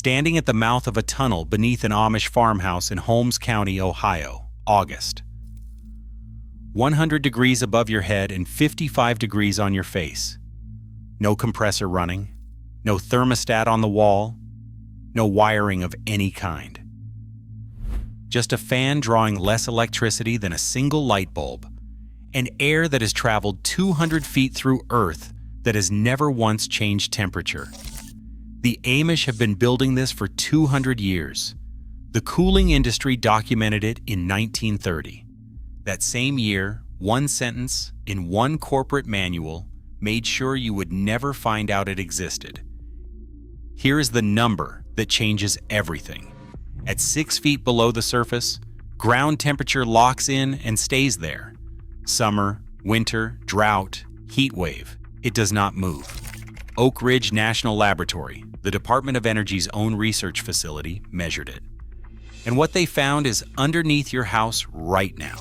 standing at the mouth of a tunnel beneath an Amish farmhouse in Holmes County, Ohio, August. 100 degrees above your head and 55 degrees on your face. No compressor running, no thermostat on the wall, no wiring of any kind. Just a fan drawing less electricity than a single light bulb, and air that has traveled 200 feet through Earth that has never once changed temperature. The Amish have been building this for 200 years. The cooling industry documented it in 1930. That same year, one sentence in one corporate manual made sure you would never find out it existed. Here is the number that changes everything. At 6 feet below the surface, ground temperature locks in and stays there. Summer, winter, drought, heat wave, it does not move. Oak Ridge National Laboratory, the Department of Energy's own research facility, measured it. And what they found is underneath your house right now.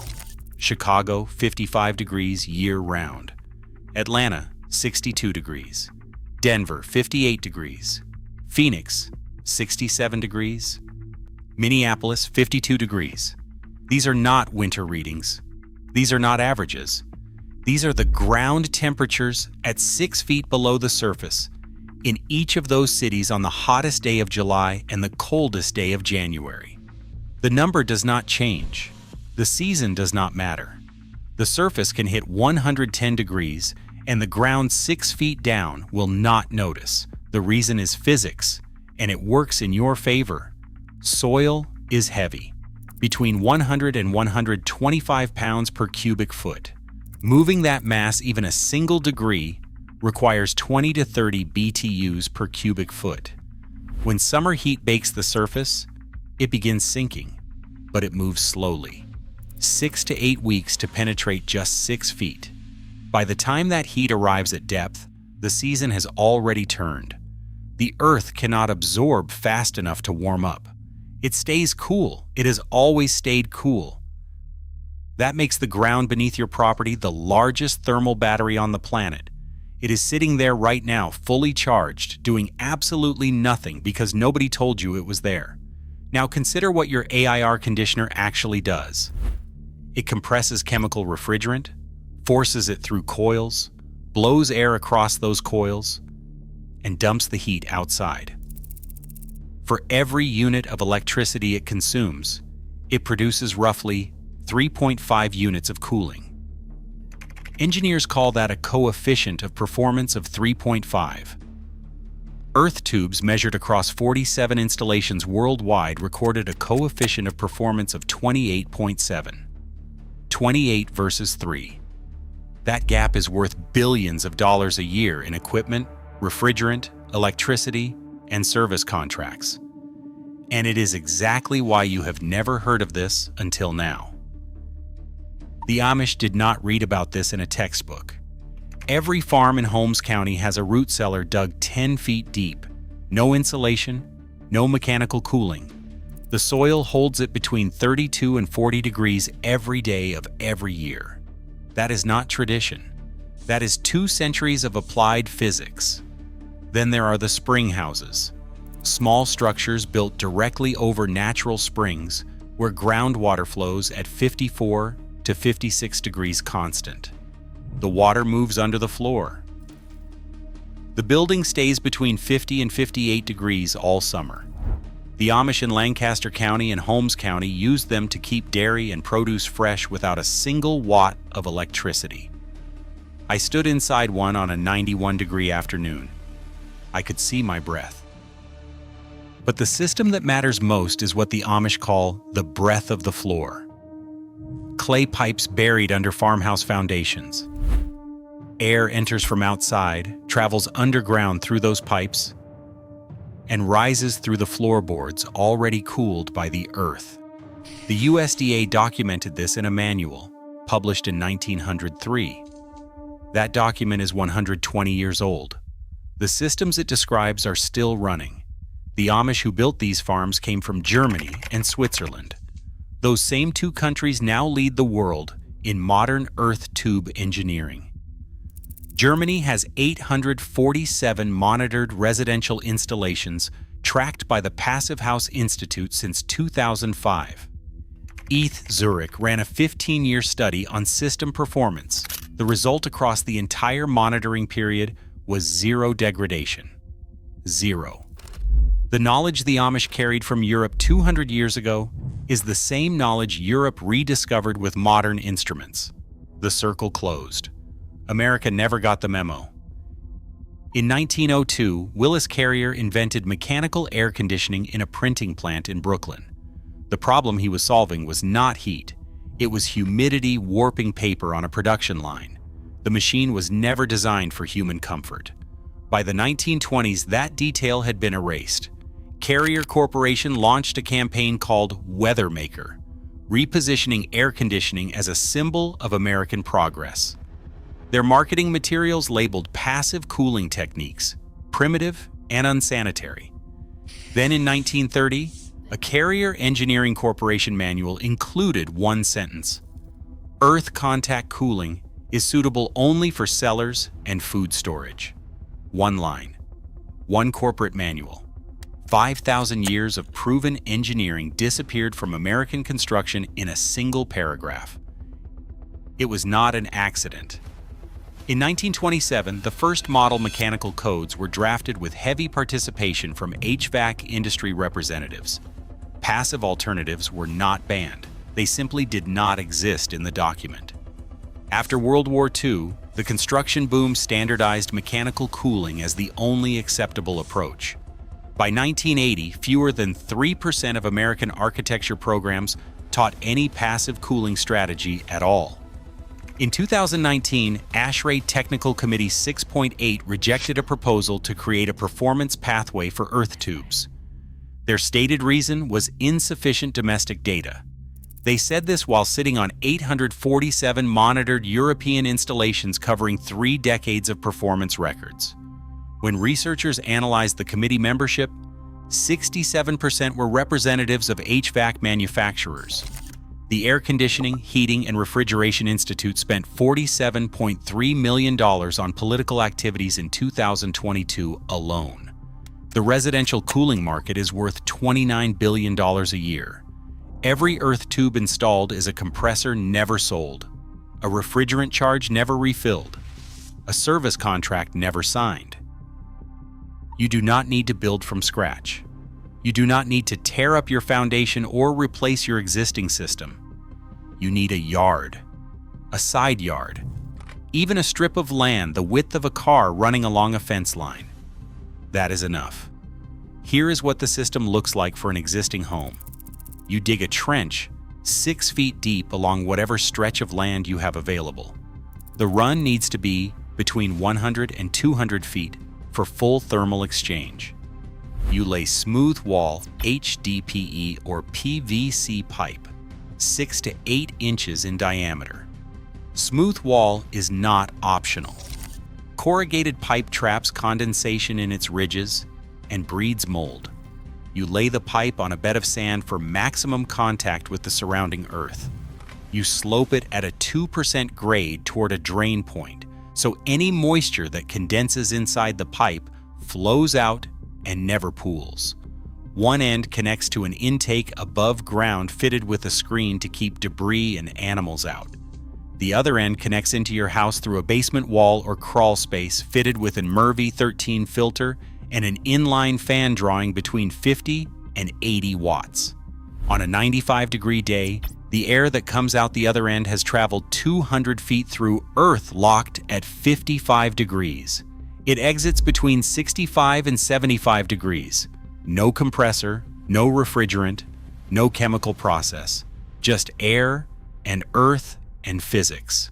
Chicago, 55 degrees year-round. Atlanta, 62 degrees. Denver, 58 degrees. Phoenix, 67 degrees. Minneapolis, 52 degrees. These are not winter readings. These are not averages. These are the ground temperatures at 6 feet below the surface in each of those cities on the hottest day of July and the coldest day of January. The number does not change. The season does not matter. The surface can hit 110 degrees and the ground 6 feet down will not notice. The reason is physics, and it works in your favor. Soil is heavy, between 100 and 125 pounds per cubic foot. Moving that mass even a single degree requires 20 to 30 BTUs per cubic foot. When summer heat bakes the surface, it begins sinking, but it moves slowly. 6 to 8 weeks to penetrate just 6 feet. By the time that heat arrives at depth, the season has already turned. The Earth cannot absorb fast enough to warm up. It stays cool. It has always stayed cool. That makes the ground beneath your property the largest thermal battery on the planet. It is sitting there right now, fully charged, doing absolutely nothing because nobody told you it was there. Now consider what your AIR conditioner actually does. It compresses chemical refrigerant, forces it through coils, blows air across those coils, and dumps the heat outside. For every unit of electricity it consumes, it produces roughly 3.5 units of cooling. Engineers call that a coefficient of performance of 3.5. Earth tubes measured across 47 installations worldwide recorded a coefficient of performance of 28.7. 28 versus 3. That gap is worth billions of dollars a year in equipment, refrigerant, electricity, and service contracts. And it is exactly why you have never heard of this until now. The Amish did not read about this in a textbook. Every farm in Holmes County has a root cellar dug 10 feet deep. No insulation, no mechanical cooling. The soil holds it between 32 and 40 degrees every day of every year. That is not tradition. That is 2 centuries of applied physics. Then there are the spring houses, small structures built directly over natural springs where groundwater flows at 54 to 56 degrees constant. The water moves under the floor. The building stays between 50 and 58 degrees all summer. The Amish in Lancaster County and Holmes County used them to keep dairy and produce fresh without a single watt of electricity. I stood inside one on a 91-degree afternoon. I could see my breath. But the system that matters most is what the Amish call the breath of the floor. Clay pipes buried under farmhouse foundations. Air enters from outside, travels underground through those pipes, and rises through the floorboards already cooled by the earth. The USDA documented this in a manual, published in 1903. That document is 120 years old. The systems it describes are still running. The Amish who built these farms came from Germany and Switzerland. Those same 2 countries now lead the world in modern earth tube engineering. Germany has 847 monitored residential installations tracked by the Passive House Institute since 2005. ETH Zurich ran a 15-year study on system performance. The result across the entire monitoring period was zero degradation. Zero. The knowledge the Amish carried from Europe 200 years ago is the same knowledge Europe rediscovered with modern instruments. The circle closed. America never got the memo. In 1902, Willis Carrier invented mechanical air conditioning in a printing plant in Brooklyn. The problem he was solving was not heat. It was humidity warping paper on a production line. The machine was never designed for human comfort. By the 1920s, that detail had been erased. Carrier Corporation launched a campaign called Weathermaker, repositioning air conditioning as a symbol of American progress. Their marketing materials labeled passive cooling techniques, primitive and unsanitary. Then in 1930, a Carrier Engineering Corporation manual included one sentence: "Earth contact cooling is suitable only for cellars and food storage." One line. One corporate manual. 5,000 years of proven engineering disappeared from American construction in a single paragraph. It was not an accident. In 1927, the first model mechanical codes were drafted with heavy participation from HVAC industry representatives. Passive alternatives were not banned. They simply did not exist in the document. After World War II, the construction boom standardized mechanical cooling as the only acceptable approach. By 1980, fewer than 3% of American architecture programs taught any passive cooling strategy at all. In 2019, ASHRAE Technical Committee 6.8 rejected a proposal to create a performance pathway for earth tubes. Their stated reason was insufficient domestic data. They said this while sitting on 847 monitored European installations covering 3 decades of performance records. When researchers analyzed the committee membership, 67% were representatives of HVAC manufacturers. The Air Conditioning, Heating, and Refrigeration Institute spent $47.3 million on political activities in 2022 alone. The residential cooling market is worth $29 billion a year. Every earth tube installed is a compressor never sold, a refrigerant charge never refilled, a service contract never signed. You do not need to build from scratch. You do not need to tear up your foundation or replace your existing system. You need a yard, a side yard, even a strip of land the width of a car running along a fence line. That is enough. Here is what the system looks like for an existing home. You dig a trench 6 feet deep along whatever stretch of land you have available. The run needs to be between 100 and 200 feet for full thermal exchange. You lay smooth wall HDPE or PVC pipe 6 to 8 inches in diameter. Smooth wall is not optional. Corrugated pipe traps condensation in its ridges and breeds mold. You lay the pipe on a bed of sand for maximum contact with the surrounding earth. You slope it at a 2% grade toward a drain point, so any moisture that condenses inside the pipe flows out and never pools. One end connects to an intake above ground fitted with a screen to keep debris and animals out. The other end connects into your house through a basement wall or crawl space fitted with an MERV 13 filter and an inline fan drawing between 50 and 80 watts. On a 95-degree day, the air that comes out the other end has traveled 200 feet through earth locked at 55 degrees. It exits between 65 and 75 degrees. No compressor, no refrigerant, no chemical process. Just air and earth and physics.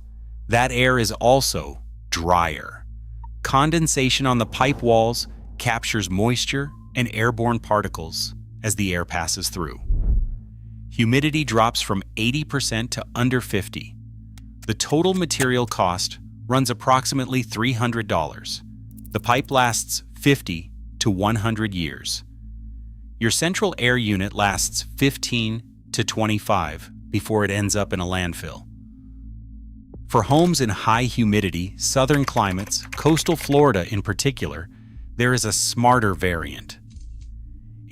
That air is also drier. Condensation on the pipe walls captures moisture and airborne particles as the air passes through. Humidity drops from 80% to under 50%. The total material cost runs approximately $300. The pipe lasts 50 to 100 years. Your central air unit lasts 15 to 25 before it ends up in a landfill. For homes in high humidity, southern climates, coastal Florida in particular, there is a smarter variant.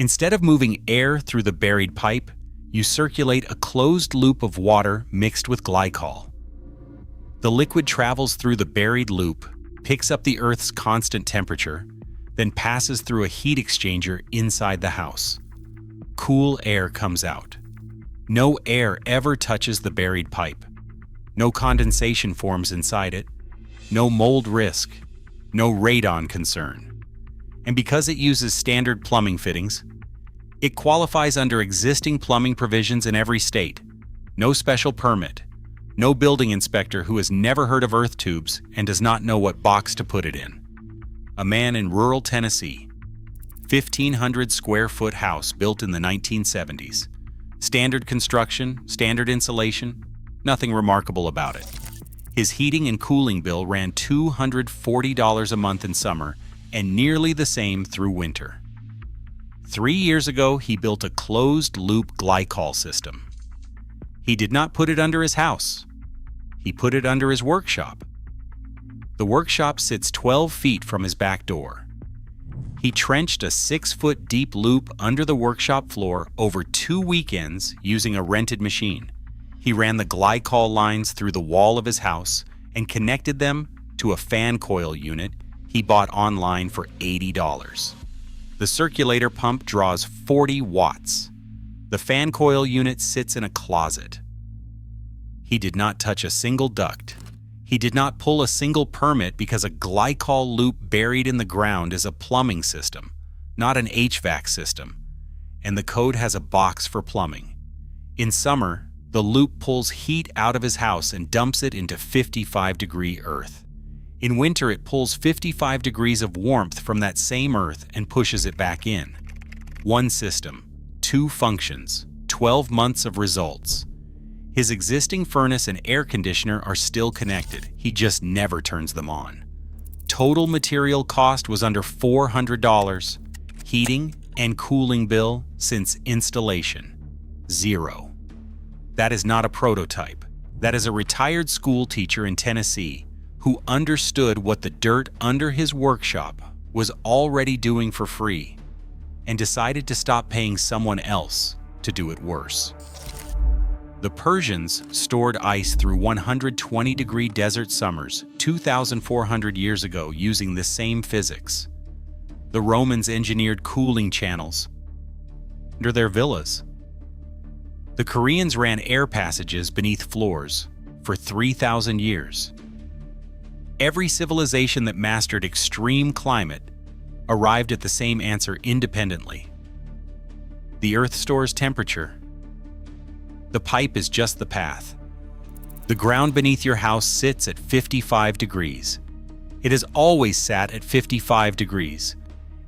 Instead of moving air through the buried pipe, you circulate a closed loop of water mixed with glycol. The liquid travels through the buried loop, picks up the Earth's constant temperature, then passes through a heat exchanger inside the house. Cool air comes out. No air ever touches the buried pipe. No condensation forms inside it. No mold risk. No radon concern. And because it uses standard plumbing fittings, it qualifies under existing plumbing provisions in every state. No special permit. No building inspector who has never heard of earth tubes and does not know what box to put it in. A man in rural Tennessee. 1,500 square foot house built in the 1970s. Standard construction, standard insulation, nothing remarkable about it. His heating and cooling bill ran $240 a month in summer and nearly the same through winter. 3 years ago, he built a closed-loop glycol system. He did not put it under his house. He put it under his workshop. The workshop sits 12 feet from his back door. He trenched a 6-foot deep loop under the workshop floor over 2 weekends using a rented machine. He ran the glycol lines through the wall of his house and connected them to a fan coil unit he bought online for $80. The circulator pump draws 40 watts. The fan coil unit sits in a closet. He did not touch a single duct. He did not pull a single permit because a glycol loop buried in the ground is a plumbing system, not an HVAC system, and the code has a box for plumbing. In summer, the loop pulls heat out of his house and dumps it into 55-degree earth. In winter, it pulls 55 degrees of warmth from that same earth and pushes it back in. One system, 2 functions, 12 months of results. His existing furnace and air conditioner are still connected. He just never turns them on. Total material cost was under $400. Heating and cooling bill since installation, $0. That is not a prototype. That is a retired school teacher in Tennessee who understood what the dirt under his workshop was already doing for free and decided to stop paying someone else to do it worse. The Persians stored ice through 120-degree desert summers 2,400 years ago using the same physics. The Romans engineered cooling channels under their villas. The Koreans ran air passages beneath floors for 3,000 years. Every civilization that mastered extreme climate arrived at the same answer independently. The Earth stores temperature. The pipe is just the path. The ground beneath your house sits at 55 degrees. It has always sat at 55 degrees.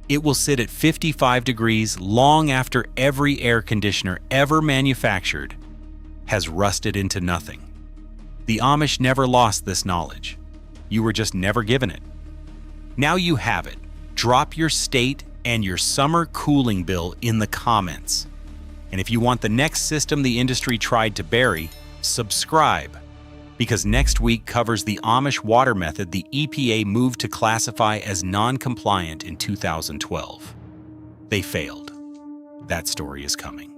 It will sit at 55 degrees long after every air conditioner ever manufactured has rusted into nothing. The Amish never lost this knowledge. You were just never given it. Now you have it. Drop your state and your summer cooling bill in the comments. And if you want the next system the industry tried to bury, subscribe, because next week covers the Amish water method the EPA moved to classify as non-compliant in 2012. They failed. That story is coming.